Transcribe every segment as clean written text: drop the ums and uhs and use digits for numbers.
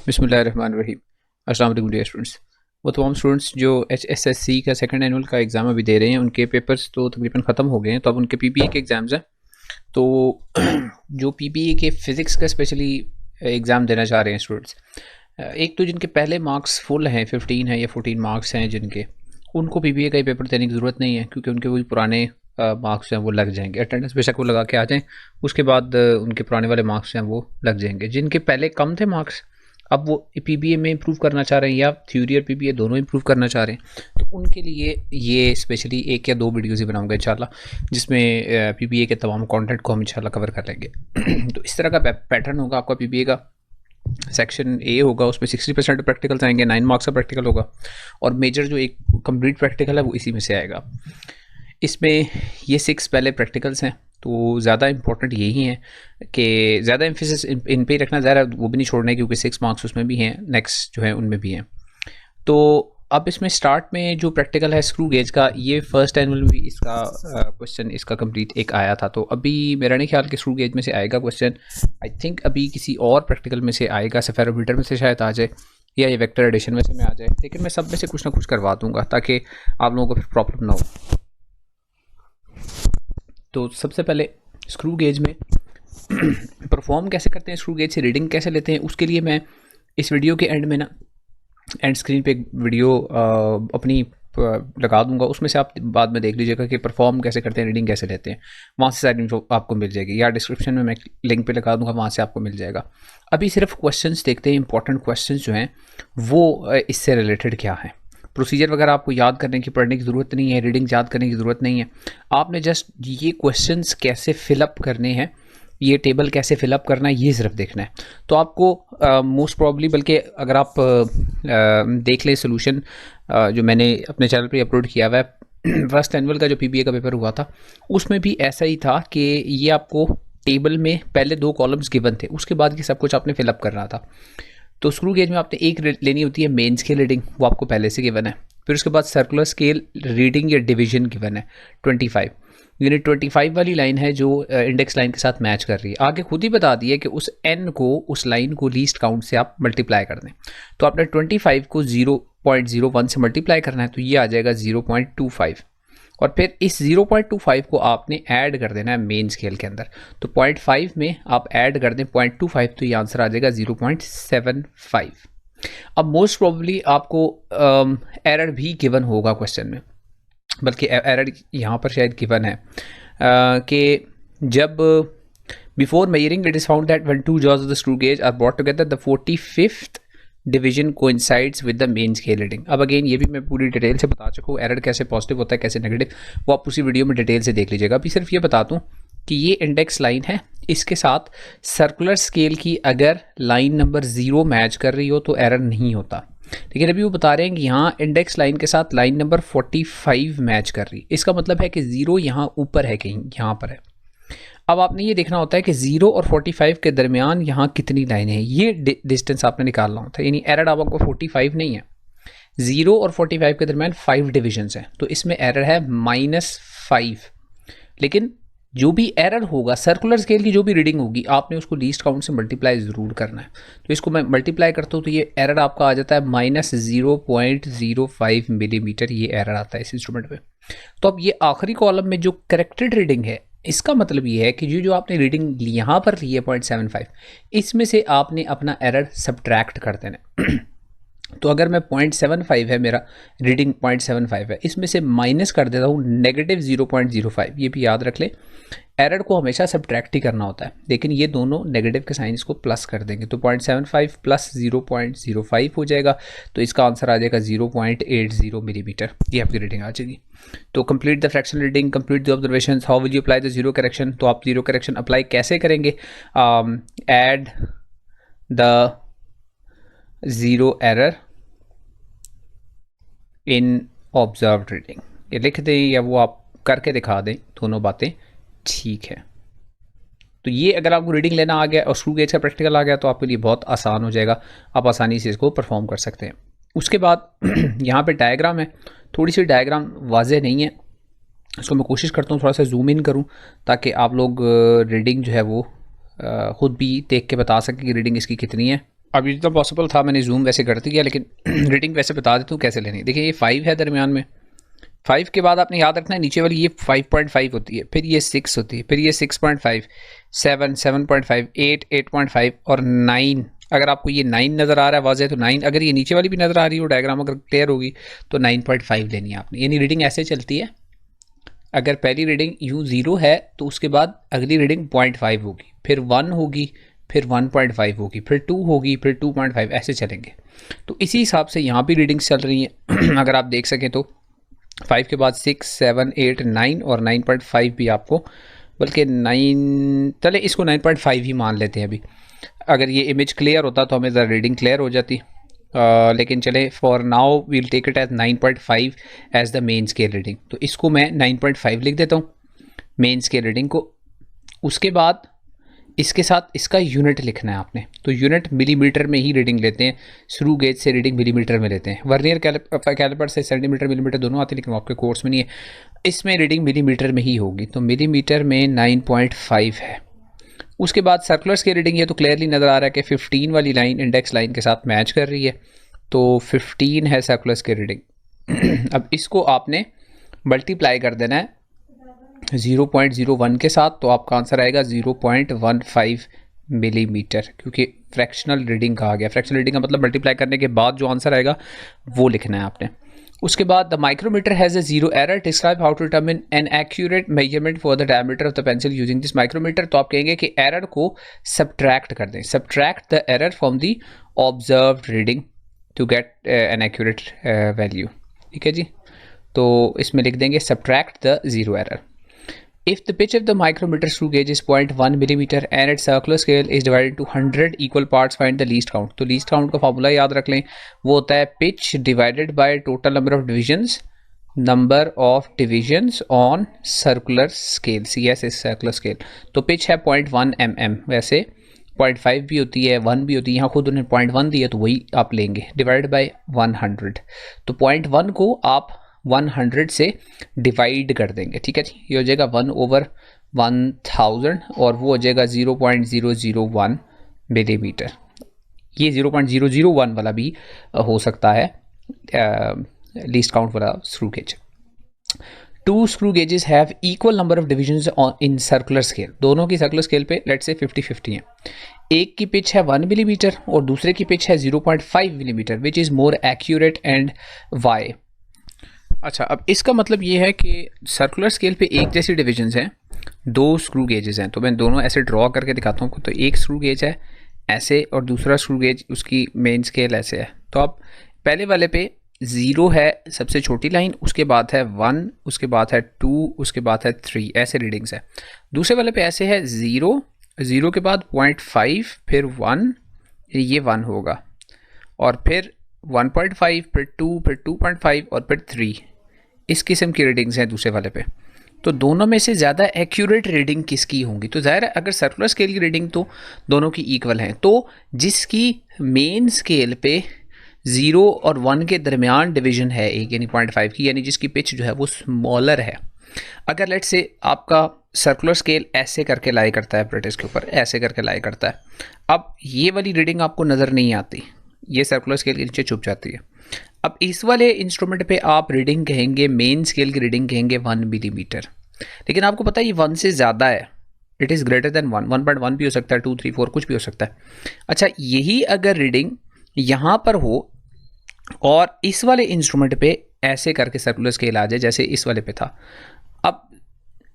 बिस्मिल्लाहिर्रहमानिर्रहीम। अस्सलाम वालेकुम डियर स्टूडेंट्स। वो तमाम स्टूडेंट्स जो HSSC का सेकंड एनुअल का एग्ज़ाम अभी दे रहे हैं, उनके पेपर्स तो तकरीबन ख़त्म हो गए हैं, तो अब उनके PPA के एग्ज़ाम्स हैं। तो जो PPA के फ़िज़िक्स का स्पेशली एग्ज़ाम देना चाह रहे हैं स्टूडेंट्स, एक तो जिनके पहले मार्क्स फुल हैं, 15 हैं या 14 मार्क्स हैं जिनके, उनको PPA का ये पेपर देने की ज़रूरत नहीं है, क्योंकि उनके वही पुराने मार्क्स हैं वो लग जाएंगे। अटेंडेंस बेशक वो लगा के आ जाएँ, उसके बाद उनके पुराने वाले मार्क्स हैं वो लग जाएंगे। जिनके पहले कम थे मार्क्स, अब वो PPA में इम्प्रूव करना चाह रहे हैं या थ्योरी और PPA दोनों इम्प्रूव करना चाह रहे हैं, तो उनके लिए ये स्पेशली एक या दो वीडियोज़ ही बनाऊंगा इंशाल्लाह, जिसमें PPA के तमाम कंटेंट को हम इंशाल्लाह कवर कर लेंगे। तो इस तरह का पैटर्न होगा आपका PPA का। सेक्शन ए होगा, उसमें 60% प्रैक्टिकल्स आएंगे, 9 मार्क्स का प्रैक्टिकल होगा, और मेजर जो एक कंप्लीट प्रैक्टिकल है वो इसी में से आएगा। इसमें ये 6 पहले प्रैक्टिकल्स हैं, तो ज़्यादा इंपॉर्टेंट यही हैं कि ज़्यादा एम्फेसिस इन पे ही रखना, ज़्यादा वो भी नहीं छोड़ना है, क्योंकि 6 मार्क्स उसमें भी हैं, नेक्स्ट जो है उनमें भी हैं। तो अब इसमें स्टार्ट में जो प्रैक्टिकल है स्क्रू गेज का, ये फर्स्ट एनुअल में भी इसका क्वेश्चन इसका कंप्लीट एक आया था, तो अभी मेरा नहीं ख्याल कि स्क्रू गेज में से आएगा क्वेश्चन। आई थिंक अभी किसी और प्रैक्टिकल में से आएगा, सेफेरोमीटर में से शायद आ जाए, या ये वेक्टर एडिशन में से में आ जाए, लेकिन मैं सब में से कुछ ना कुछ करवा दूंगा ताकि आप लोगों को फिर प्रॉब्लम ना हो। तो सबसे पहले स्क्रू गेज में परफॉर्म कैसे करते हैं, स्क्रू गेज से रीडिंग कैसे लेते हैं, उसके लिए मैं इस वीडियो के एंड में ना एंड स्क्रीन पे एक वीडियो अपनी लगा दूंगा, उसमें से आप बाद में देख लीजिएगा कि परफॉर्म कैसे करते हैं, रीडिंग कैसे लेते हैं, वहाँ से सारी इन्फो आपको मिल जाएगी, या डिस्क्रिप्शन में मैं लिंक पे लगा दूंगा, वहाँ से आपको मिल जाएगा। अभी सिर्फ क्वेश्चंस देखते हैं, इंपॉर्टेंट क्वेश्चंस जो हैं वो इससे रिलेटेड क्या है। प्रोसीजर वगैरह आपको याद करने की पढ़ने की ज़रूरत नहीं है, रीडिंग याद करने की ज़रूरत नहीं है, आपने जस्ट ये क्वेश्चंस कैसे फिलअप करने हैं, ये टेबल कैसे फिलअप करना है, ये सिर्फ देखना है। तो आपको मोस्ट प्रॉब्ली, बल्कि अगर आप देख लें सोल्यूशन जो मैंने अपने चैनल पे अपलोड किया हुआ है, फर्स्ट एनुअल का जो PPA का पेपर हुआ था, उसमें भी ऐसा ही था कि ये आपको टेबल में पहले 2 कॉलम्स गिवन थे, उसके बाद ये सब कुछ आपने फिलअप करना था। तो स्क्रू गेज में आपने एक लेनी होती है मेन स्केल रीडिंग, वो आपको पहले से गिवन है। फिर उसके बाद सर्कुलर स्केल रीडिंग या डिवीजन गिवन है 25, यानी 25 वाली लाइन है जो इंडेक्स लाइन के साथ मैच कर रही है। आगे खुद ही बता दिया कि उस n को, उस लाइन को लीस्ट काउंट से आप मल्टीप्लाई कर दें, तो आपने 25 को 0.01 से मल्टीप्लाई करना है, तो ये आ जाएगा 0.25, और फिर इस 0.25 को आपने ऐड कर देना है मेन स्केल के अंदर। तो 0.5 में आप ऐड कर दें 0.25, तो ये आंसर आ जाएगा 0.75। अब मोस्ट प्रोबेबली आपको एरर भी गिवन होगा क्वेश्चन में, बल्कि एरर यहाँ पर शायद गिवन है कि जब before measuring it is found that when two jaws of the screw gauge are brought together the 45th division coincides with the main scale reading. अब अगेन ये भी मैं पूरी डिटेल से बता चुका हूँ, एरर कैसे पॉजिटिव होता है कैसे नेगेटिव, वो आप उसी वीडियो में डिटेल से देख लीजिएगा। अभी सिर्फ ये बता दूँ कि ये इंडेक्स लाइन है, इसके साथ सर्कुलर स्केल की अगर लाइन नंबर 0 मैच कर रही हो तो एरर नहीं होता, लेकिन अभी वो बता रहे हैं कि यहाँ इंडेक्स लाइन के साथ लाइन नंबर 45 मैच कर रही, इसका मतलब है कि 0 यहाँ ऊपर है, कहीं यहाँ पर है। अब आपने ये देखना होता है कि 0 और 45 के दरमियान यहाँ कितनी लाइनें हैं, ये डिस्टेंस आपने निकालना होता है, यानी एरर आपको 45 नहीं है, 0 और 45 के दरमियान 5 डिविजन्स हैं, तो इसमें एरर है -5। लेकिन जो भी एरर होगा, सर्कुलर स्केल की जो भी रीडिंग होगी, आपने उसको लीस्ट काउंट से मल्टीप्लाई ज़रूर करना है। तो इसको मैं मल्टीप्लाई करता हूँ, तो ये एरर आपका आ जाता है -0.05 मिलीमीटर, ये एरर आता है इस इंस्ट्रूमेंट में। तो अब ये आखिरी कॉलम में जो करेक्टेड रीडिंग है, इसका मतलब ये है कि जो आपने रीडिंग यहाँ पर ली है 0.75, इसमें से आपने अपना एरर सब्ट्रैक्ट कर देना। तो अगर मैं 0.75 है मेरा रीडिंग, 0.75 है, इसमें से माइनस कर देता हूँ -0.05, ये भी याद रख ले, एरर को हमेशा सब्ट्रैक्ट ही करना होता है, लेकिन ये दोनों नेगेटिव के साइंस को प्लस कर देंगे, तो 0.75 प्लस 0.05 हो जाएगा, तो इसका आंसर आ जाएगा 0.80 मिलीमीटर, ये आपकी रीडिंग आ जाएगी। तो complete the fraction reading, complete the observation, how will you apply the zero correction. तो आप जीरो करेक्शन अप्लाई कैसे करेंगे, add the zero error in observed reading, ये लिख दें या वो आप करके दिखा दें, दोनों बातें ठीक है। तो ये अगर आपको रीडिंग लेना आ गया और स्क्रू गेज का प्रैक्टिकल आ गया, तो आपके लिए बहुत आसान हो जाएगा, आप आसानी से इसको परफॉर्म कर सकते हैं। उसके बाद यहाँ पे डायग्राम है, थोड़ी सी डायग्राम वाज़ेह नहीं है, इसको मैं कोशिश करता हूँ थोड़ा सा जूम इन करूँ, ताकि आप लोग रीडिंग जो है वो ख़ुद भी देख के बता सकें कि रीडिंग इसकी कितनी है। अभी जितना पॉसिबल था मैंने जूम वैसे कर दिया, लेकिन रीडिंग वैसे बता देता हूँ कैसे लेनी। देखिए ये 5 है दरमियान में, 5 के बाद आपने याद रखना है नीचे वाली ये 5.5 होती है, फिर ये 6 होती है, फिर ये 6.5, 7, 7.5, 8, 8.5 और 9। अगर आपको ये 9 नज़र आ रहा है वाज़े तो 9, अगर ये नीचे वाली भी नज़र आ रही हो डायग्राम अगर क्लियर होगी तो 9.5 लेनी है आपने। यानी रीडिंग ऐसे चलती है, अगर पहली रीडिंग यू 0 है तो उसके बाद अगली रीडिंग 0.5 होगी, फिर 1 होगी, फिर 1.5 होगी, फिर 2 होगी, फिर 2.5, ऐसे चलेंगे। तो इसी हिसाब से यहाँ भी रीडिंग्स चल रही हैं। अगर आप देख सकें तो 5 के बाद 6, 7, 8, 9 और 9.5 भी आपको, बल्कि 9, चले इसको 9.5 ही मान लेते हैं अभी। अगर ये इमेज क्लियर होता तो हमें ज़रा रीडिंग क्लियर हो जाती, लेकिन चले for now we'll take it as 9.5 as the main scale reading. तो इसको मैं 9.5 लिख देता हूँ मेन स्केल रीडिंग को। उसके बाद इसके साथ इसका यूनिट लिखना है आपने, तो यूनिट मिलीमीटर में ही रीडिंग लेते हैं, स्क्रू गेज से रीडिंग मिलीमीटर में लेते हैं। वर्नियर कैलिपर से सेंटीमीटर मिलीमीटर दोनों आते हैं, लेकिन आपके कोर्स में नहीं है, इसमें रीडिंग मिलीमीटर में ही होगी। तो मिलीमीटर में 9.5 है। उसके बाद सर्कुलर स्केल रीडिंग, ये तो क्लियरली नज़र आ रहा है कि 15 वाली लाइन इंडेक्स लाइन के साथ मैच कर रही है, तो 15 है सर्कुलर स्केल रीडिंग। अब इसको आपने मल्टीप्लाई कर देना है 0.01 के साथ, तो आपका आंसर आएगा 0.15 मिलीमीटर, क्योंकि फ्रैक्शनल रीडिंग कहा गया। फ्रैक्शनल रीडिंग का मतलब मल्टीप्लाई करने के बाद जो आंसर आएगा वो लिखना है आपने। उसके बाद the micrometer has a zero error, describe how to determine an accurate measurement for the diameter of the pencil using this micrometer. तो आप कहेंगे कि एरर को सब्ट्रैक्ट कर दें, subtract the error from the observed reading to get an accurate value. ठीक है जी, तो इसमें लिख देंगे subtract the zero error. If the pitch of the micrometer screw gauge is 0.1 millimeter and its circular scale is divided into 100 equal parts, find the least count। तो least count का formula याद रख लें, वो होता है pitch divided by total number of divisions on circular scale, CS is circular scale। तो pitch है 0.1 mm, वैसे 0.5 भी होती है, 1 भी होती है, यहाँ खुद उन्हें 0.1 दिया तो वही आप लेंगे, डिवाइड बाई 100। तो 0.1 को आप 100 से डिवाइड कर देंगे। ठीक है जी, ये हो जाएगा 1/1000 और वो हो जाएगा 0.001 मिलीमीटर। ये 0.001 वाला भी हो सकता है लीस्ट काउंट वाला screw gauge. 2 screw gauges have equal number of divisions in circular scale. दोनों की सर्कुलर स्केल पे लेट्स से 50-50 है। एक की पिच है 1 मिलीमीटर और दूसरे की पिच है 0.5 millimetre, which is more accurate and why. अच्छा, अब इसका मतलब ये है कि सर्कुलर स्केल पे एक जैसी डिविजन्स हैं, 2 स्क्रू गेजेस हैं। तो मैं दोनों ऐसे ड्रॉ करके दिखाता हूँ। तो एक स्क्रू गेज है ऐसे और दूसरा स्क्रू गेज उसकी मेन स्केल ऐसे है। तो आप पहले वाले पे 0 है सबसे छोटी लाइन, उसके बाद है 1, उसके बाद है 2, उसके बाद है 3, ऐसे रीडिंग्स है। दूसरे वाले पे ऐसे है 0 के बाद 0.5, फिर 1, ये 1 होगा, और फिर 1.5, फिर 2, फिर 2.5 और फिर 3। इस किस्म की रीडिंग्स हैं दूसरे वाले पे। तो दोनों में से ज़्यादा एक्यूरेट रीडिंग किसकी होंगी? तो ज़ाहिर है अगर सर्कुलर स्केल की रीडिंग तो दोनों की इक्वल हैं, तो जिसकी मेन स्केल पे 0 और 1 के दरमियान डिवीजन है एक, यानी 0.5 की, यानी जिसकी पिच जो है वो स्मॉलर है। अगर लेट से आपका सर्कुलर स्केल ऐसे करके लाई करता है ब्रिटिश के ऊपर, ऐसे करके लाई करता है, अब ये वाली रीडिंग आपको नज़र नहीं आती, ये सर्कुलर स्केल के नीचे छुप जाती है। अब इस वाले इंस्ट्रूमेंट पे आप रीडिंग कहेंगे, मेन स्केल की रीडिंग कहेंगे 1 मिलीमीटर, लेकिन आपको पता है ये 1 से ज़्यादा है, इट इज़ ग्रेटर देन 1, 1.1 भी हो सकता है, 2, 3, 4 कुछ भी हो सकता है। अच्छा, यही अगर रीडिंग यहाँ पर हो और इस वाले इंस्ट्रूमेंट पे ऐसे करके सर्कुलर स्केल आ जाए जैसे इस वाले पे था, अब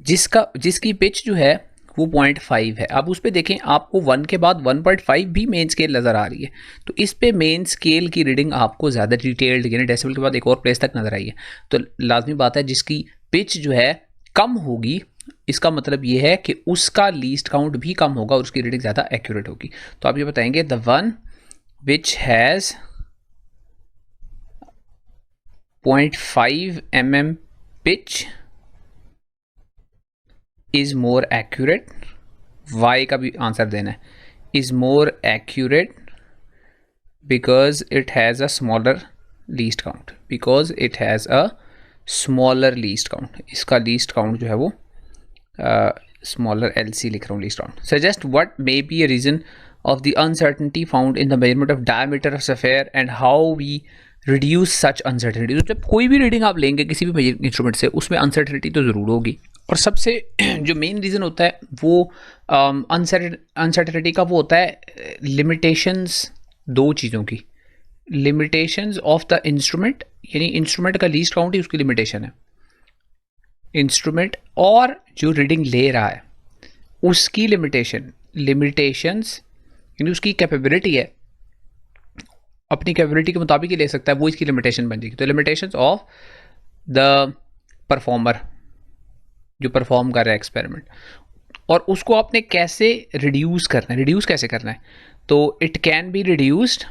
जिसकी पिच जो है वो 0.5 है, अब उस पर देखें आपको 1 के बाद 1.5 भी मेन स्केल नज़र आ रही है। तो इस पे मेन स्केल की रीडिंग आपको ज़्यादा डिटेल्ड, यानी डेसिबल के बाद एक और प्लेस तक नज़र आई है। तो लाजमी बात है जिसकी पिच जो है कम होगी, इसका मतलब ये है कि उसका लीस्ट काउंट भी कम होगा और उसकी रीडिंग ज़्यादा एक्यूरेट होगी। तो आप ये बताएंगे the one which has 0.5 mm pitch is more accurate, why का भी आंसर देना है, is more accurate because it has a smaller least count, because it has a smaller least count. इसका लीस्ट काउंट जो है वो स्मॉलर LC लिख रहा हूँ, least count. Suggest what may be a reason of the uncertainty found in the measurement of diameter of sapphire and how we reduce such uncertainty। तो जब कोई भी रीडिंग आप लेंगे किसी भी इंस्ट्रूमेंट से, उसमें अनसर्टेनिटी तो ज़रूर होगी। और सबसे जो मेन रीज़न होता है वो अनसर्टेनिटी का वो होता है लिमिटेशंस, दो चीज़ों की। लिमिटेशंस ऑफ द इंस्ट्रूमेंट, यानी इंस्ट्रूमेंट का लीस्ट काउंट ही उसकी लिमिटेशन है, इंस्ट्रूमेंट और जो रीडिंग ले रहा है उसकी लिमिटेशंस, यानी उसकी कैपेबिलिटी है, अपनी कैपेबिलिटी के मुताबिक ही ले सकता है, वो इसकी लिमिटेशन बन जाएगी। तो लिमिटेशंस ऑफ द परफॉर्मर, जो परफॉर्म कर रहा है एक्सपेरिमेंट, और उसको आपने कैसे रिड्यूस करना है। रिड्यूस कैसे करना है? तो it can be reduced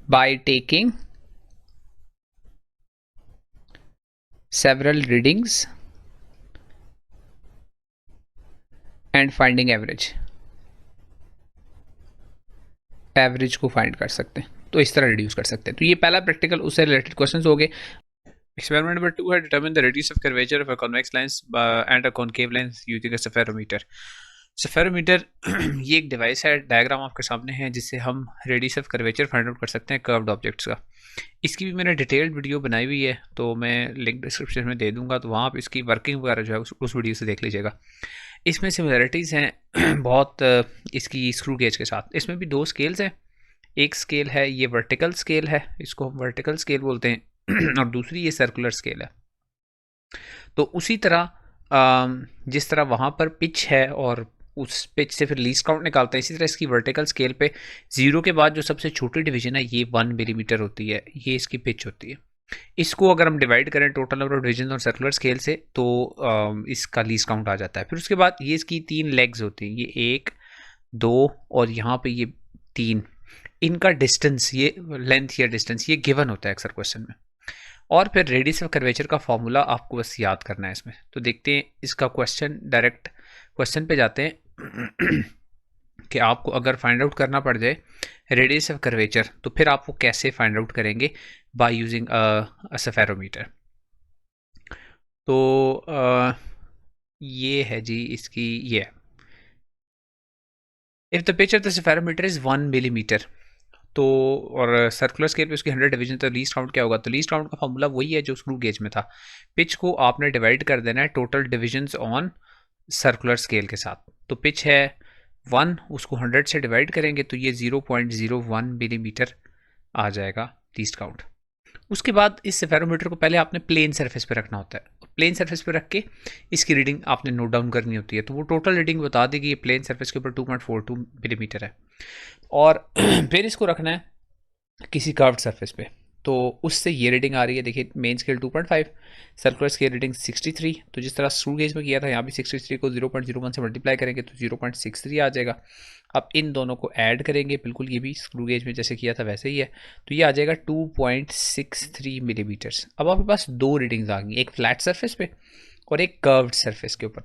by taking several readings and finding average को फाइंड कर सकते हैं, तो इस तरह रिड्यूस कर सकते हैं। तो ये पहला प्रैक्टिकल उससे रिलेटेड क्वेश्चंस हो गए। एक्सपेरिमेंट नंबर 2 है determine the radius of curvature of a convex lens and a concave lens using a spherometer. Spherometer ये एक डिवाइस है, डायग्राम आपके सामने है, जिससे हम radius of curvature find out कर सकते हैं कर्व्ड ऑब्जेक्ट्स का। इसकी भी मैंने डिटेल्ड वीडियो बनाई हुई है, तो मैं लिंक डिस्क्रिप्शन में दे दूंगा, तो वहाँ आप इसकी वर्किंग वगैरह जो है उस वीडियो से देख लीजिएगा। इसमें सिमिलरिटीज़ हैं बहुत इसकी स्क्रू गेज के साथ। इसमें भी दो स्केल्स हैं, एक स्केल है ये वर्टिकल स्केल है, इसको हम वर्टिकल स्केल बोलते हैं, और दूसरी ये सर्कुलर स्केल है। तो उसी तरह जिस तरह वहाँ पर पिच है और उस पिच से फिर लीस्ट काउंट निकालते हैं, इसी तरह इसकी वर्टिकल स्केल पे 0 के बाद जो सबसे छोटी डिवीजन है ये 1 मिलीमीटर होती है, ये इसकी पिच होती है। इसको अगर हम डिवाइड करें टोटल नंबर ऑफ डिवीजन और सर्कुलर स्केल से, तो इसका लीस्ट काउंट आ जाता है। फिर उसके बाद ये इसकी 3 लेग्स होती हैं, ये 1 2 और यहाँ पे ये 3, इनका डिस्टेंस, ये लेंथ या डिस्टेंस ये गिवन होता है अक्सर क्वेश्चन में। और फिर रेडियस ऑफ कर्वेचर का फॉर्मूला आपको बस याद करना है इसमें। तो देखते हैं इसका क्वेश्चन, डायरेक्ट क्वेश्चन पे जाते हैं कि आपको अगर फाइंड आउट करना पड़ जाए रेडियस ऑफ कर्वेचर, तो फिर आप वो कैसे फाइंड आउट करेंगे? By using a spherometer. तो ये है जी इसकी, ये if the pitch of the spherometer is 1 millimetre, तो और सर्कुलर स्केल पे उसकी 100 डिवीजन, तो लीस्ट काउंट क्या होगा? तो लीस्ट काउंट का फॉर्मूला वही है जो स्क्रू गेज में था। पिच को आपने डिवाइड कर देना है total divisions on circular scale के साथ। तो पिच है 1, उसको 100 से डिवाइड करेंगे तो ये 0.01 मिलीमीटर आ जाएगा लीस्ट काउंट। उसके बाद इस सेफेरोमीटर को पहले आपने प्लेन सरफेस पे रखना होता है। प्लेन सरफेस पे रख के इसकी रीडिंग आपने नोट डाउन करनी होती है, तो वो टोटल रीडिंग बता देगी ये प्लेन सरफेस के ऊपर 2.42 मिलीमीटर है। और फिर इसको रखना है किसी कर्व्ड सरफेस पे, तो उससे ये रीडिंग आ रही है। देखिए main scale 2.5, circular scale reading 63। तो जिस तरह स्क्रू गेज में किया था यहाँ भी 63 को 0.01 से मल्टीप्लाई करेंगे तो 0.63 आ जाएगा। अब इन दोनों को ऐड करेंगे, बिल्कुल ये भी स्क्रू गेज में जैसे किया था वैसे ही है, तो ये आ जाएगा 2.63 मिलीमीटर्स। अब आपके पास दो रीडिंग्स आ गई, एक फ्लैट सर्फेस पे और एक कर्व्ड सरफेस के ऊपर।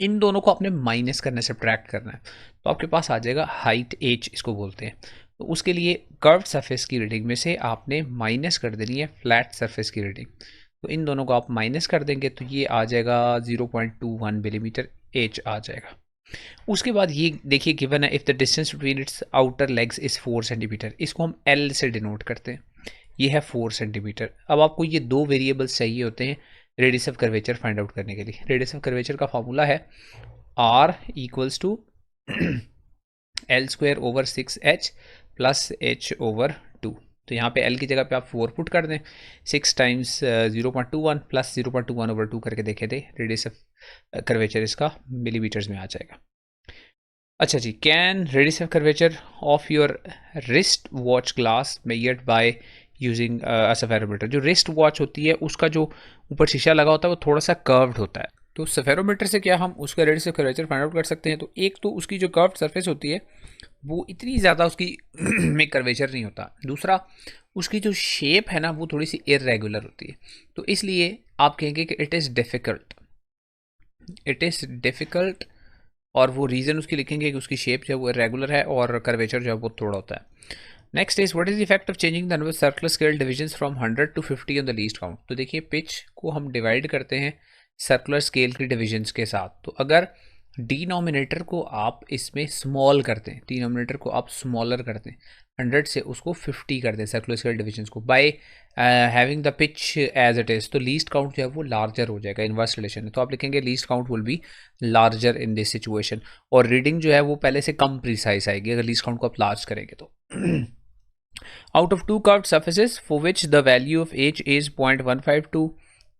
इन दोनों को आपने माइनस करना है, सब्ट्रैक्ट करना है, तो आपके पास आ जाएगा हाइट h, इसको बोलते हैं। तो उसके लिए कर्व्ड सरफेस की रीडिंग में से आपने माइनस कर देनी है फ्लैट सरफेस की रीडिंग। तो इन दोनों को आप माइनस कर देंगे तो ये आ जाएगा 0.21 मिलीमीटर h आ जाएगा। उसके बाद ये देखिए गिवन है if the distance between its outer legs is 4 centimetre, इसको हम L से डिनोट करते हैं, ये है 4 सेंटीमीटर। अब आपको ये दो वेरिएबल्स चाहिए होते हैं radius of curvature find out करने के लिए। रेडियस ऑफ कर्वेचर का फॉर्मूला है R equals to L²/6h plus h/2। तो यहाँ पे L की जगह पे आप 4 पुट कर दें, 6 टाइम्स 0.21 प्लस 0.21/2 करके देखे थे, रेडियस ऑफ कर्वेचर इसका मिलीमीटर्स में आ जाएगा। अच्छा जी, can radius of curvature of your wrist watch glass measured by using a spherometer. जो रिस्ट वॉच होती है उसका जो ऊपर शीशा लगा होता है वो थोड़ा सा कर्व्ड होता है, तो सेफेरोमीटर से क्या हम उसका radius of curvature find out कर सकते हैं। तो एक तो उसकी जो कर्व्ड सरफेस होती है वो इतनी ज़्यादा उसकी में कर्वेचर नहीं होता, दूसरा उसकी जो शेप है ना वो थोड़ी सी इरेगुलर होती है, तो इसलिए आप कहेंगे कि इट इज़ डिफ़िकल्ट, और वो रीज़न उसकी लिखेंगे कि उसकी शेप जो है वो इरेगुलर है और कर्वेचर जो है वो थोड़ा होता है। Next is what is the effect of changing the number circular scale divisions from 100 to 50 on the least count. तो देखिए पिच को हम डिवाइड करते हैं सर्कुलर स्केल की डिविजन्स के साथ, तो अगर डिनोमिनेटर को आप इसमें स्मॉल करते हैं, डिनोमिनेटर को आप स्मॉलर करते हैं, 100 से उसको 50 कर दें सर्कुलर स्केल डिविजन को, by having the pitch as it is. तो लीस्ट काउंट जो है वो लार्जर हो जाएगा, इनवर्स रिलेशन है, तो आप लिखेंगे least count will be larger in this situation. और रीडिंग जो है वो पहले से कम प्रिसाइज आएगी अगर लीस्ट काउंट को आप लार्ज करेंगे तो। Out of 2 curved surfaces for which the value of H is 0.152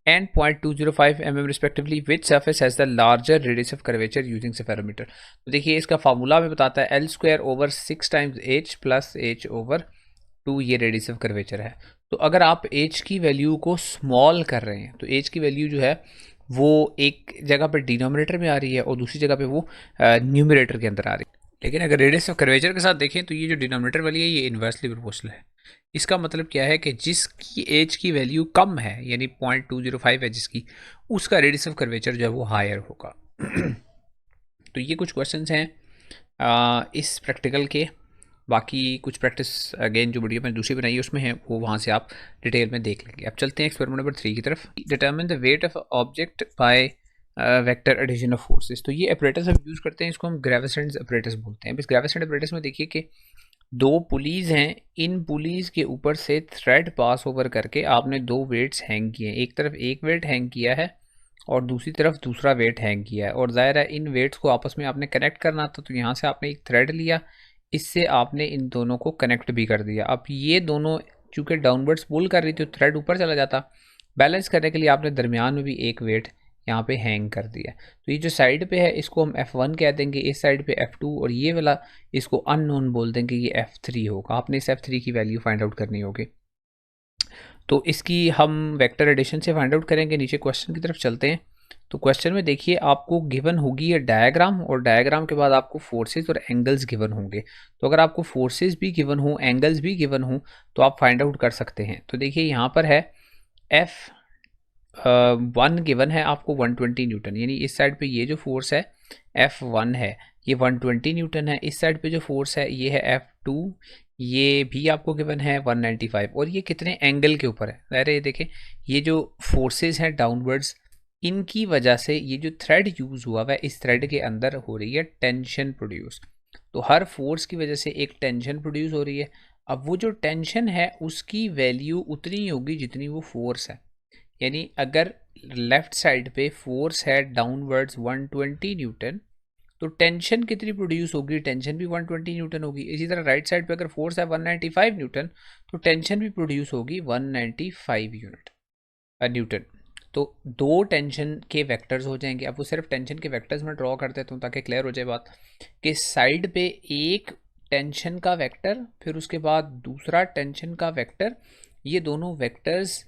and 0.205 mm respectively, which surface has the larger radius of curvature using सेफेरोमीटर। तो देखिए इसका फार्मूला में बताता है L²/6 times h plus h/2, ये रेडियस ऑफ कर्वेचर है। तो अगर आप h की वैल्यू को स्मॉल कर रहे हैं तो h की वैल्यू जो है वो एक जगह पर डिनोमिनेटर में आ रही है और दूसरी जगह पे वो न्यूमरेटर के अंदर आ रही है। लेकिन अगर रेडियस ऑफ कर्वेचर के साथ देखें तो ये जो डिनोमिनेटर वाली है ये इन्वर्सली प्रोपोर्शनल है। इसका मतलब क्या है कि जिसकी एज की वैल्यू कम है यानी 0.205 है जिसकी, उसका रेडियस ऑफ कर्वेचर जो है वो हायर होगा। तो ये कुछ क्वेश्चंस हैं इस प्रैक्टिकल के। बाकी कुछ प्रैक्टिस अगेन जो वीडियो मैंने दूसरी बनाई है उसमें है, वो वहाँ से आप डिटेल में देख लेंगे। अब चलते हैं एक्सपेरिमेंट नंबर 3 की तरफ। Determine the weight of object by vector addition of forces. तो ये ऑपरेटर्स हम यूज़ करते हैं, इसको हम ग्रेविसेंट ऑपरेटर्स बोलते हैं। बस ग्रेविसेंट ऑपरेटर्स में देखिए कि 2 पुलीज़ हैं, इन पुलीज़ के ऊपर से थ्रेड पास ओवर करके आपने 2 वेट्स हैंग किए हैं। एक तरफ एक वेट हैंग किया है और दूसरी तरफ दूसरा वेट हैंग किया है, और ज़ाहिर है इन वेट्स को आपस में आपने कनेक्ट करना था, तो यहाँ से आपने एक थ्रेड लिया, इससे आपने इन दोनों को कनेक्ट भी कर दिया। अब ये दोनों चूँकि डाउनवर्ड्स पुल कर रही थी तो थ्रेड ऊपर चला जाता। बैलेंस करने के लिए आपने दरमियान में भी एक वेट यहाँ पे हैंग कर दिया। तो ये जो साइड पे है इसको हम F1 कह देंगे, इस साइड पे F2, और ये वाला इसको अननोन बोल देंगे, ये F3 होगा। आपने इस F3 की वैल्यू फाइंड आउट करनी होगी। तो इसकी हम वेक्टर एडिशन से फाइंड आउट करेंगे। नीचे क्वेश्चन की तरफ चलते हैं। तो क्वेश्चन में देखिए आपको गिवन होगी ये डायग्राम, और डायग्राम के बाद आपको फोर्सेस और एंगल्स गिवन होंगे। तो अगर आपको फोर्सेस भी गिवन हो, एंगल्स भी गिवन हो, तो आप फाइंड आउट कर सकते हैं। तो देखिए यहाँ पर है F1 गिवन है आपको 120 न्यूटन, यानी इस साइड पे ये जो फोर्स है F1 है ये 120 न्यूटन है। इस साइड पे जो फोर्स है ये है F2, ये भी आपको गिवन है 195। और ये कितने एंगल के ऊपर है? अरे देखें ये जो फोर्सेस हैं डाउनवर्ड्स, इनकी वजह से ये जो थ्रेड यूज़ हुआ है इस थ्रेड के अंदर हो रही है टेंशन प्रोड्यूस। तो हर फोर्स की वजह से एक टेंशन प्रोड्यूस हो रही है। अब वो जो टेंशन है उसकी वैल्यू उतनी ही होगी जितनी वो फोर्स है। यानी अगर लेफ्ट साइड पे फोर्स है डाउनवर्ड्स 120 न्यूटन, तो टेंशन कितनी प्रोड्यूस होगी? टेंशन भी 120 न्यूटन होगी। इसी तरह राइट साइड पे अगर फोर्स है 195 न्यूटन, तो टेंशन भी प्रोड्यूस होगी 195 न्यूटन। तो 2 टेंशन के वेक्टर्स हो जाएंगे। अब वो सिर्फ टेंशन के वेक्टर्स में ड्रॉ कर देता हूँ ताकि क्लियर हो जाए बात, कि साइड पे एक टेंशन का वेक्टर, फिर उसके बाद दूसरा टेंशन का वेक्टर, ये दोनों वेक्टर्स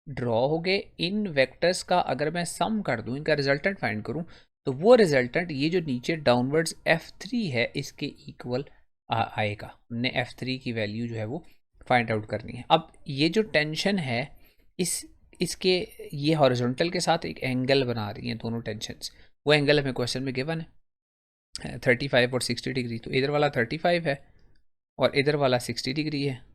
ड्रॉ हो गए। इन वेक्टर्स का अगर मैं सम कर दूं, इनका रिजल्टेंट फाइंड करूं, तो वो रिजल्टेंट ये जो नीचे डाउनवर्ड्स F3 है इसके इक्वल आएगा। हमने F3 की वैल्यू जो है वो फाइंड आउट करनी है। अब ये जो टेंशन है इसके ये हॉरिजॉन्टल के साथ एक एंगल बना रही हैं दोनों टेंशन्स। वो एंगल हमें क्वेश्चन में गिवन है 35 और 60 डिग्री। तो इधर वाला 35 है और इधर वाला 60 डिग्री है।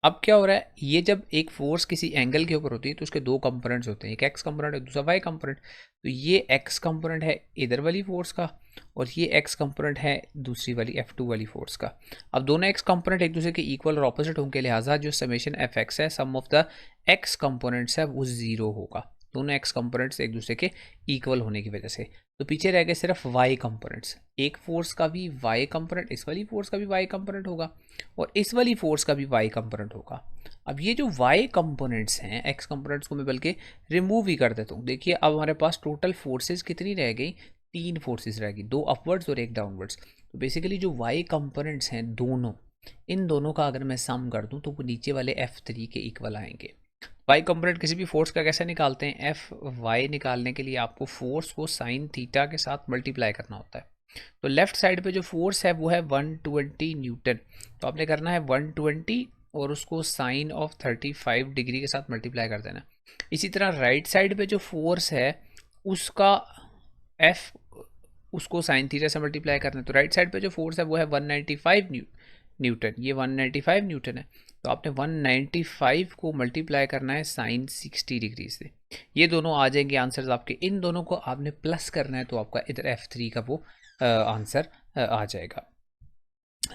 अब क्या हो रहा है, ये जब एक फोर्स किसी एंगल के ऊपर होती है तो उसके 2 कंपोनेंट्स होते हैं, एक एक्स कंपोनेंट है दूसरा वाई कंपोनेंट। तो ये एक्स कंपोनेंट है इधर वाली फोर्स का, और ये एक्स कंपोनेंट है दूसरी वाली F2 वाली फोर्स का। अब दोनों एक्स कंपोनेंट एक दूसरे के इक्वल और ऑपोजिट होंगे, लिहाजा जो समेशन Fx है, सम ऑफ द एक्स कंपोनेंट्स है, वो 0 होगा। दोनों एक्स कंपोनेंट्स एक दूसरे के इक्वल होने की वजह से। तो पीछे रह गए सिर्फ वाई कंपोनेंट्स। एक फोर्स का भी वाई कंपोनेंट, इस वाली फोर्स का भी वाई कंपोनेंट होगा, और इस वाली फोर्स का भी वाई कंपोनेंट होगा। अब ये जो वाई कंपोनेंट्स हैं, एक्स कंपोनेंट्स को मैं बल्कि रिमूव ही कर देता हूँ। देखिए अब हमारे पास टोटल फोर्सेस कितनी रह गई? 3 फोर्सेस रह गई, 2 अपवर्ड्स और 1 डाउनवर्ड्स। तो बेसिकली जो वाई कंपोनेंट्स हैं दोनों, इन दोनों का अगर मैं सम कर दूँ तो वो नीचे वाले F3 के इक्वल आएंगे। वाई कंपोनेंट किसी भी फोर्स का कैसे निकालते हैं? Fy निकालने के लिए आपको फोर्स को साइन थीटा के साथ मल्टीप्लाई करना होता है। तो लेफ्ट साइड पे जो फोर्स है वो है 120 न्यूटन, तो आपने करना है 120 और उसको साइन ऑफ 35 डिग्री के साथ मल्टीप्लाई कर देना। इसी तरह राइट साइड पे जो फोर्स है उसका उसको साइन थीटा से मल्टीप्लाई करना है। तो राइट साइड पे जो फोर्स है वो है 195 न्यूटन, ये 195 न्यूटन है। तो आपने 195 को मल्टीप्लाई करना है साइन 60 डिग्री से। ये दोनों आ जाएंगे आंसर्स आपके, इन दोनों को आपने प्लस करना है तो आपका इधर F3 का वो आंसर आ जाएगा।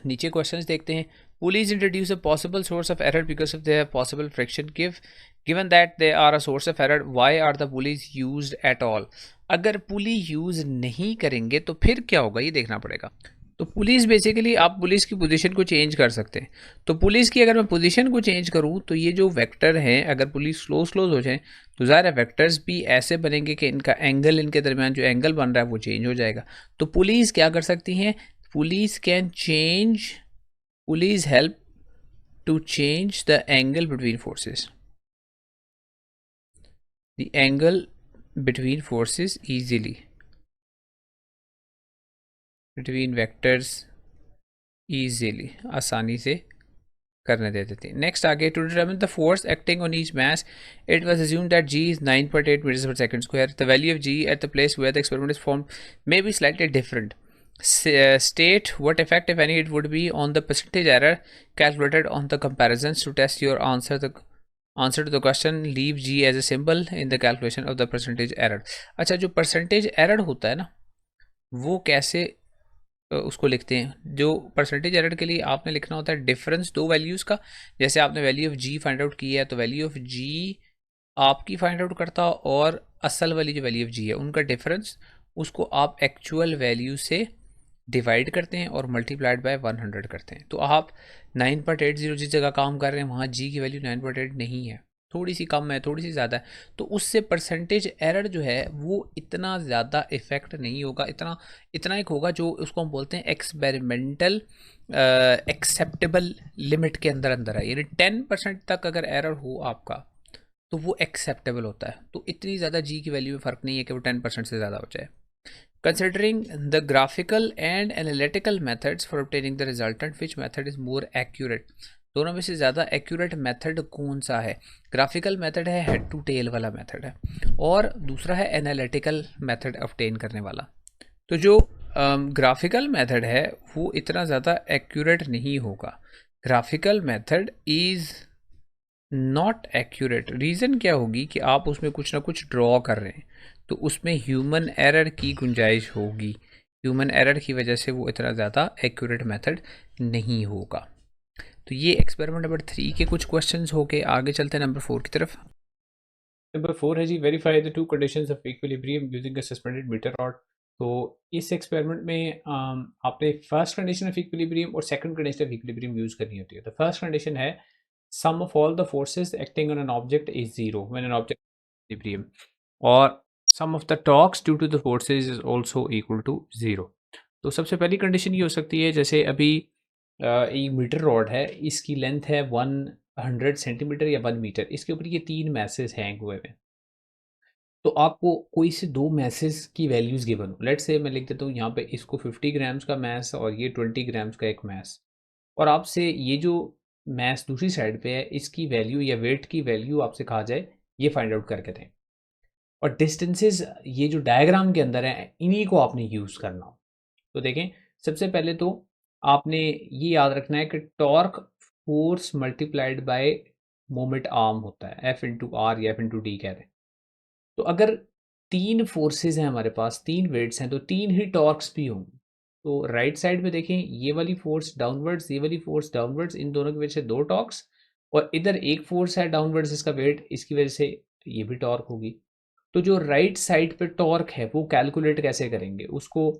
नीचे क्वेश्चंस देखते हैं। Pulleys introduce a possible source of error because of their possible friction given that they are a source of error why are the pulleys used at all. अगर पुली यूज नहीं करेंगे तो फिर क्या होगा ये देखना पड़ेगा। तो पुलिस बेसिकली आप पुलिस की पोजीशन को चेंज कर सकते हैं। तो पुलिस की अगर मैं पोजीशन को चेंज करूं तो ये जो वेक्टर हैं अगर पुलिस स्लो हो जाए तो ज़ाहिर है वेक्टर्स भी ऐसे बनेंगे कि इनका एंगल, इनके दरमियान जो एंगल बन रहा है वो चेंज हो जाएगा। तो पुलिस क्या कर सकती हैं, pulleys can change, pulleys help to change the angle between forces, the angle between forces easily, between vectors easily, आसानी से करने देते थे। नेक्स्ट आगे, to determine the force acting on each mass it was assumed that g is 9.8 meters per second square. The value of g at the place where the experiment is formed may be slightly different. State what effect, if any, it would be on the percentage error calculated on the comparisons. To test your answer to the question, leave g as a symbol in the calculation of the percentage error. अच्छा, जो percentage error होता है ना वो कैसे उसको लिखते हैं। जो परसेंटेज एरर के लिए आपने लिखना होता है डिफरेंस दो वैल्यूज़ का। जैसे आपने value of g find out की है तो वैल्यू ऑफ जी आपकी फाइंड आउट करता और असल वाली जो वैल्यू ऑफ जी है उनका डिफरेंस, उसको आप एक्चुअल वैल्यू से डिवाइड करते हैं और मल्टीप्लाइड बाय 100 करते हैं। तो आप 9.80 जिस जगह काम कर रहे हैं वहाँ जी की वैल्यू 9.8 नहीं है, थोड़ी सी कम है, थोड़ी सी ज़्यादा है, तो उससे परसेंटेज एरर जो है वो इतना ज़्यादा इफेक्ट नहीं होगा। इतना इतना एक होगा जो उसको हम बोलते हैं एक्सपेरिमेंटल एक्सेप्टेबल लिमिट के अंदर अंदर है। यानी 10% तक अगर एरर हो आपका तो वो एक्सेप्टेबल होता है। तो इतनी ज़्यादा जी की वैल्यू में फ़र्क नहीं है कि वो 10% से ज़्यादा हो जाए। Considering the graphical and analytical methods for obtaining the resultant, which method is more accurate? दोनों में से ज़्यादा एक्यूरेट मेथड कौन सा है? ग्राफिकल मेथड है, हेड टू टेल वाला मेथड है, और दूसरा है एनालिटिकल मेथड ऑब्टेन करने वाला। तो जो ग्राफिकल मेथड है वो इतना ज़्यादा एक्यूरेट नहीं होगा। Graphical method is not accurate. Reason क्या होगी कि आप उसमें कुछ ना कुछ ड्रॉ कर रहे हैं तो उसमें ह्यूमन एरर की गुंजाइश होगी। ह्यूमन एरर की वजह से वो इतना ज़्यादा एक्यूरेट मेथड नहीं होगा। तो ये एक्सपेरिमेंट नंबर 3 के कुछ क्वेश्चंस हो के आगे चलते हैं नंबर 4 की तरफ। नंबर 4 है जी, verify the two conditions of equilibrium using a suspended metre rod. तो इस एक्सपेरिमेंट में आपने फर्स्ट कंडीशन ऑफ इक्विलिब्रियम और second condition of equilibrium use करनी होती है। तो फर्स्ट कंडीशन है sum of all the forces acting on an object is zero when an object is in equilibrium, or sum of the torques due to the forces is also equal to zero। तो सबसे पहली condition ये हो सकती है, जैसे अभी एक मीटर रॉड है, इसकी लेंथ है 100 सेंटीमीटर या 1 मीटर, इसके ऊपर ये 3 मैसेज हैंग हुए हैं। तो आपको कोई से 2 मैसेज की वैल्यूज़ गिवन हो, लेट्स से मैं लिख देता हूँ यहाँ पे इसको 50 ग्राम्स का मैस और ये 20 ग्राम्स का एक मैस, और आपसे ये जो मैस दूसरी साइड पे है इसकी वैल्यू या वेट की वैल्यू आपसे कहा जाए ये फाइंड आउट करके दें, और डिस्टेंसेस ये जो डायग्राम के अंदर है इन्हीं को आपने यूज़ करना हो। तो देखें, सबसे पहले तो आपने ये याद रखना है कि torque force multiplied by moment arm होता है, एफ इंटू आर या एफ इंटू डी कहते हैं। तो अगर 3 फोर्सेस हैं हमारे पास, 3 वेट्स हैं, तो 3 ही टॉर्क्स भी होंगे। तो राइट साइड पे देखें, ये वाली फोर्स डाउनवर्ड्स, ये वाली फोर्स डाउनवर्ड्स, इन दोनों की वजह से 2 टॉर्क्स, और इधर एक फोर्स है डाउनवर्ड्स इसका वेट, इसकी वजह से ये भी टॉर्क होगी। तो जो राइट साइड पे टॉर्क है वो कैलकुलेट कैसे करेंगे उसको,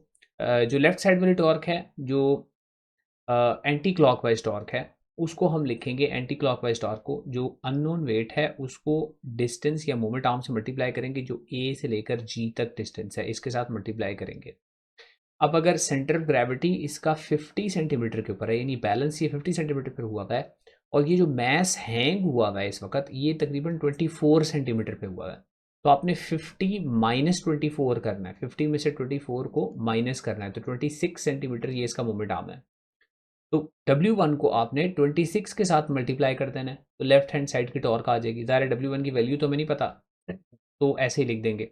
जो लेफ्ट साइड वाली टॉर्क है, जो एंटी क्लॉकवाइज टॉर्क है, उसको हम लिखेंगे एंटी क्लॉकवाइज टॉर्क को, जो अननोन वेट है उसको डिस्टेंस या मोमेंट आर्म से मल्टीप्लाई करेंगे, जो ए से लेकर जी तक डिस्टेंस है इसके साथ मल्टीप्लाई करेंगे। अब अगर सेंटर ऑफ ग्रेविटी इसका 50 सेंटीमीटर के ऊपर है, यानी बैलेंस ये 50 सेंटीमीटर पर हुआ है, और ये जो मैस हैंग हुआ है इस वक्त ये तकरीबन 24 सेंटीमीटर पे हुआ है, तो आपने 50 माइनस 24 करना है, 50 में से 24 को माइनस करना है, तो 26 सेंटीमीटर ये इसका मोमेंट आर्म है। तो W1 को आपने 26 के साथ मल्टीप्लाई कर देना है, तो लेफ्ट हैंड साइड की टॉर्क आ जाएगी। ज़ाहिर है W1 की वैल्यू तो हमें नहीं पता, तो ऐसे ही लिख देंगे।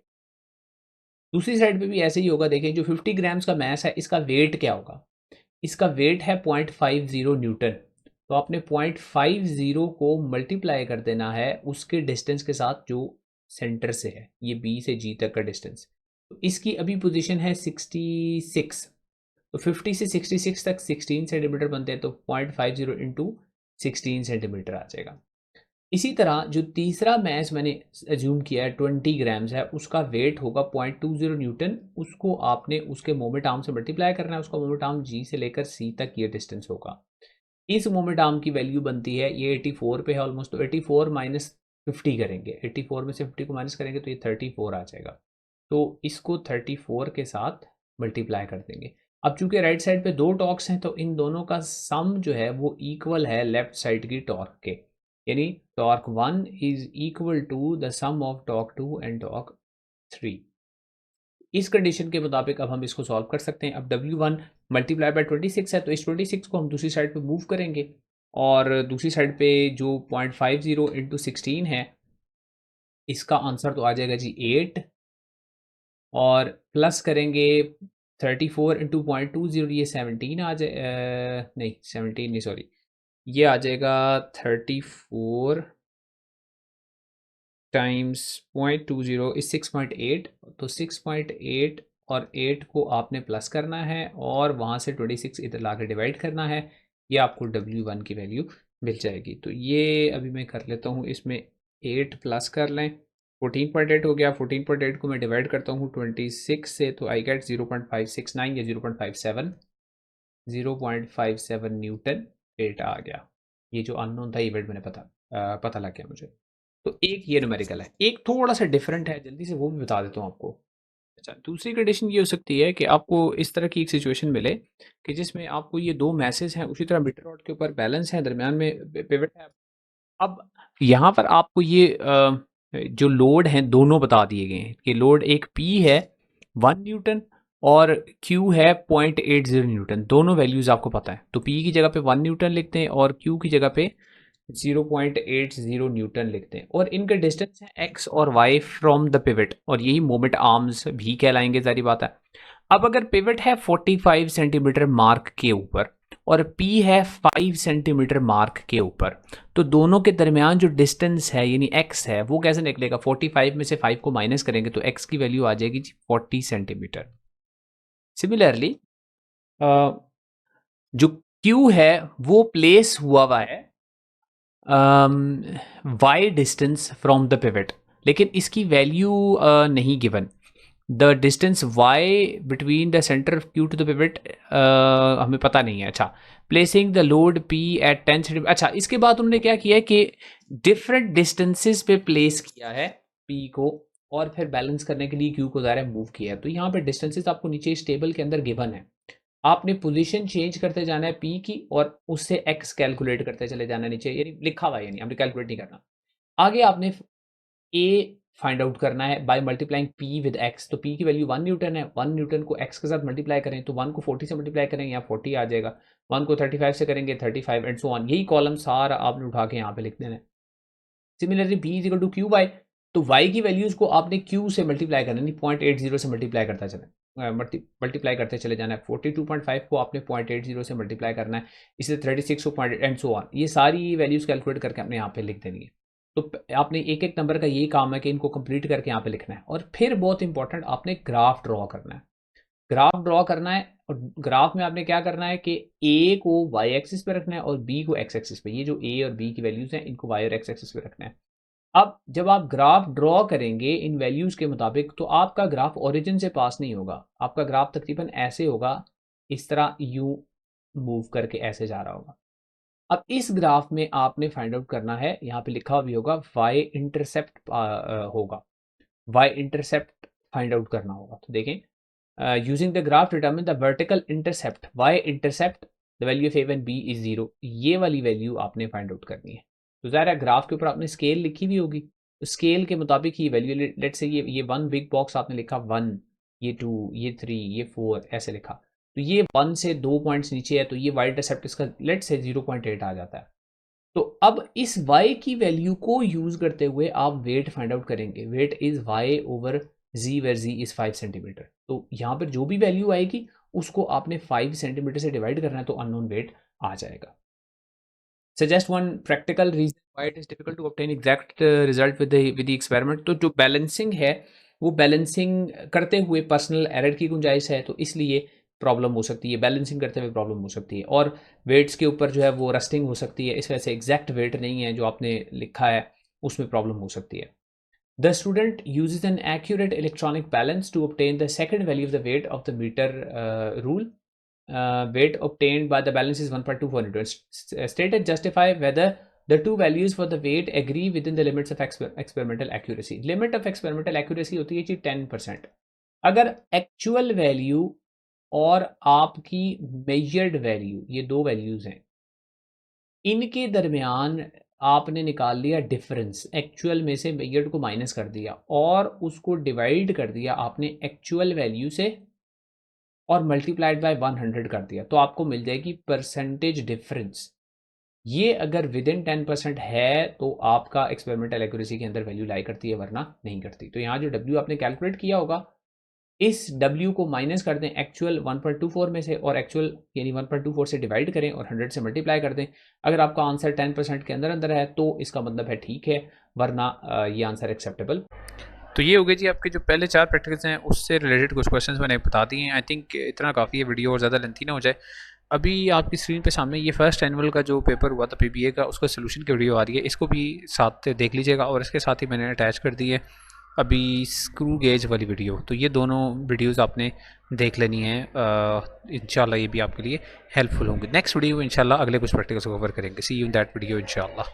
दूसरी साइड पे भी ऐसे ही होगा, देखें जो 50 ग्राम्स का मैस है इसका वेट क्या होगा, इसका वेट है 0.50 न्यूटन, तो आपने 0.50 को मल्टीप्लाई कर देना है उसके डिस्टेंस के साथ जो सेंटर से है, ये बी से जी तक का डिस्टेंस। तो इसकी अभी पोजीशन है 66, तो 50 से 66 तक 16 सेंटीमीटर बनते हैं, तो 0.50 इंटू 16 सेंटीमीटर आ जाएगा। इसी तरह जो तीसरा मैच मैंने एज्यूम किया है 20 ग्राम्स है, उसका वेट होगा 0.20 न्यूटन, उसको आपने उसके मोमेंट आर्म से मल्टीप्लाई करना है, उसका मोमेंट आर्म जी से लेकर सी तक ये डिस्टेंस होगा। इस मोमेंट आर्म की वैल्यू बनती है, ये 84 पे है ऑलमोस्ट, तो 84 माइनस 50 करेंगे, 84 में से 50 को माइनस करेंगे तो ये 34 आ जाएगा। तो इसको 34 के साथ मल्टीप्लाई कर देंगे। अब चूंकि राइट साइड पे दो टॉर्क्स हैं, तो इन दोनों का सम जो है वो इक्वल है लेफ्ट साइड की टॉर्क के, यानी torque 1 is equal to the sum of torque 2 and torque 3। इस कंडीशन के मुताबिक अब हम इसको सॉल्व कर सकते हैं। अब W1 मल्टीप्लाई बाय 26 है, तो इस 26 को हम दूसरी साइड पे मूव करेंगे, और दूसरी साइड पे जो 0.50 इंटू 16 है, इसका आंसर तो आ जाएगा जी 8, और प्लस करेंगे 34 इंटू 0.20, ये 17 आ जाए, नहीं 17 नहीं सॉरी, ये आ जाएगा 34 टाइम्स 0.20 इज 6.8, तो 6.8 और 8 को आपने प्लस करना है और वहाँ से 26 इधर ला के डिवाइड करना है, ये आपको W1 की वैल्यू मिल जाएगी। तो ये अभी मैं कर लेता हूँ, इसमें 8 प्लस कर लें, 14.8 हो गया, 14.8 को मैं डिवाइड करता हूँ 26 से, तो आई गेट 0.569 या 0.57 न्यूटन वेट आ गया। ये जो अननोन था ये वेट मैंने पता लग गया मुझे। तो एक ये न्यूमेरिकल है, एक थोड़ा सा डिफरेंट है, जल्दी से वो भी बता देता हूँ आपको। अच्छा, दूसरी कंडीशन ये हो सकती है कि आपको इस तरह की एक सिचुएशन मिले कि जिसमें आपको ये दो मैसेज हैं, उसी तरह मीटर रॉड के ऊपर बैलेंस है, दरमियान में पिवट है। अब यहाँ पर आपको ये जो लोड हैं दोनों बता दिए गए हैं कि लोड एक P है 1 न्यूटन और Q है 0.80 न्यूटन, दोनों वैल्यूज़ आपको पता है, तो P की जगह पे 1 न्यूटन लिखते हैं और Q की जगह पे 0.80 न्यूटन लिखते हैं, और इनका डिस्टेंस है x और y फ्रॉम द पिवट, और यही मोमेंट आर्म्स भी कहलाएंगे, सारी बात है। अब अगर पिवट है 45 सेंटीमीटर मार्क के ऊपर और P है 5 सेंटीमीटर मार्क के ऊपर, तो दोनों के दरमियान जो डिस्टेंस है यानी x है वो कैसे निकलेगा, 45 में से 5 को माइनस करेंगे तो x की वैल्यू आ जाएगी 40 सेंटीमीटर। सिमिलरली जो Q है वो प्लेस हुआ है y distance from the pivot, लेकिन इसकी वैल्यू नहीं given. The distance y between the centre of Q to the pivot हमें पता नहीं है। अच्छा, placing the load P at 10 centimetre. अच्छा, इसके बाद उन्होंने क्या किया है कि डिफरेंट डिस्टेंसेस पे प्लेस किया है P को, और फिर बैलेंस करने के लिए Q को ज़ाहिर मूव किया है। तो यहाँ पे डिस्टेंसेस आपको नीचे इस टेबल के अंदर गिवन है, आपने पोजीशन चेंज करते जाना है P की और उससे x कैलकुलेट करते चले जाना है नीचे, यानी लिखा हुआ है, यानी हमने कैलकुलेट नहीं करना। आगे आपने A फाइंड आउट करना है by multiplying P with x, तो P की वैल्यू 1 न्यूटन है, 1 न्यूटन को x के साथ मल्टीप्लाई करें तो 1 को 40 से मल्टीप्लाई करेंगे, यहाँ 40 आ जाएगा, 1 को 35 से करेंगे 35 एंड सो ऑन, यही कॉलम सारा आपने उठा के यहाँ पे लिख देना है। Similarly B is equal to q by, तो y की वैल्यूज को आपने q से मल्टीप्लाई करना, नहीं 0.80 से मल्टीप्लाई करता चले मल्टीप्लाई करते चले जाना है। 42.5 को आपने 0.80 से मल्टीप्लाई करना है, इसे 36 को पॉइंट एंड सो ऑन, ये सारी वैल्यूज कैलकुलेट करके आपने यहाँ पे लिख देनी है। तो आपने एक एक नंबर का यही काम है कि इनको कंप्लीट करके यहाँ पे लिखना है, और फिर बहुत इंपॉर्टेंट आपने ग्राफ ड्रॉ करना है। ग्राफ ड्रॉ करना है, और ग्राफ में आपने क्या करना है कि A को y एक्सिस पे रखना है और B को x एक्सिस पे, ये जो A और B की वैल्यूज हैं इनको y और x एक्सिस पे रखना है। अब जब आप ग्राफ ड्रॉ करेंगे इन वैल्यूज के मुताबिक, तो आपका ग्राफ ओरिजिन से पास नहीं होगा, आपका ग्राफ तकरीबन ऐसे होगा, इस तरह यू मूव करके ऐसे जा रहा होगा। अब इस ग्राफ में आपने फाइंड आउट करना है, यहाँ पे लिखा भी होगा y इंटरसेप्ट होगा, y इंटरसेप्ट फाइंड आउट करना होगा। तो देखें, using the graph determine the vertical intercept, y intercept the value of a when b is 0, ये वाली वैल्यू आपने फाइंड आउट करनी है। तो ज़ाहिर है ग्राफ के ऊपर आपने स्केल लिखी भी होगी, तो स्केल के मुताबिक ही वैल्यू, लेट्स से ये 1 बिग बॉक्स आपने लिखा 1, ये 2, ये 3, ये 4 ऐसे लिखा, तो ये 1 से 2 पॉइंट्स नीचे है, तो ये y इंटरसेप्ट इसका लेट्स से 0.8 आ जाता है। तो अब इस y की वैल्यू को यूज करते हुए आप वेट फाइंड आउट करेंगे, weight is y over z where z is 5 centimetre. तो यहाँ पर जो भी वैल्यू आएगी उसको आपने 5 सेंटीमीटर से डिवाइड करना है तो अननोन वेट आ जाएगा। Suggest one practical reason why it is difficult to obtain exact result with the experiment. तो जो बैलेंसिंग है वो बैलेंसिंग करते हुए पर्सनल एरर की गुंजाइश है, तो इसलिए प्रॉब्लम हो सकती है, बैलेंसिंग करते हुए प्रॉब्लम हो सकती है। और वेट्स के ऊपर जो है वो रस्टिंग हो सकती है, इस वजह से एग्जैक्ट वेट नहीं है जो आपने लिखा है, उसमें प्रॉब्लम हो सकती है। The student uses an accurate electronic balance to obtain the second value of the weight of the metre rule. Weight obtained by the balance is 1.24 Newton. Stated justify whether the two values for the weight agree within the limits of experimental accuracy. Limit of experimental accuracy होती है जी 10%। अगर actual value और आपकी measured value, ये दो values हैं, इनके दरमियान आपने निकाल लिया डिफरेंस, एक्चुअल में से मेजर्ड को माइनस कर दिया और उसको डिवाइड कर दिया आपने एक्चुअल वैल्यू से और मल्टीप्लाइड बाय 100 कर दिया, तो आपको मिल जाएगी परसेंटेज डिफरेंस। ये अगर विद इन 10% है तो आपका एक्सपेरिमेंटल एक्यूरेसी के अंदर वैल्यू लाई करती है, वरना नहीं करती। तो यहाँ जो W आपने कैलकुलेट किया होगा, इस W को माइनस कर दें एक्चुअल 1.24 में से और एक्चुअल यानी 1.24 से डिवाइड करें और 100 से मल्टीप्लाई कर दें। अगर आपका आंसर 10% के अंदर अंदर है तो इसका मतलब है ठीक है, वरना ये आंसर एक्सेप्टेबल। तो ये हो गए जी आपके जो पहले 4 प्रैक्टिकल्स हैं, उससे रिलेटेड कुछ क्वेश्चंस मैंने बता दिए हैं। आई थिंक इतना काफ़ी है, वीडियो और ज़्यादा लेंथी ना हो जाए। अभी आपकी स्क्रीन पे सामने ये फर्स्ट एनुअल का जो पेपर हुआ था PBA का, उसका सोल्यूशन की वीडियो आ रही है, इसको भी साथ देख लीजिएगा। और इसके साथ ही मैंने अटैच कर दी है अभी स्क्रू गेज वाली वीडियो, तो ये दोनों वीडियोस आपने देख लेनी है। इंशाल्लाह ये भी आपके लिए हेल्पफुल होंगे। नेक्स्ट वीडियो में इंशाल्लाह अगले कुछ प्रैक्टिकल्स को कवर करेंगे। सी यू इन दैट वीडियो इंशाल्लाह।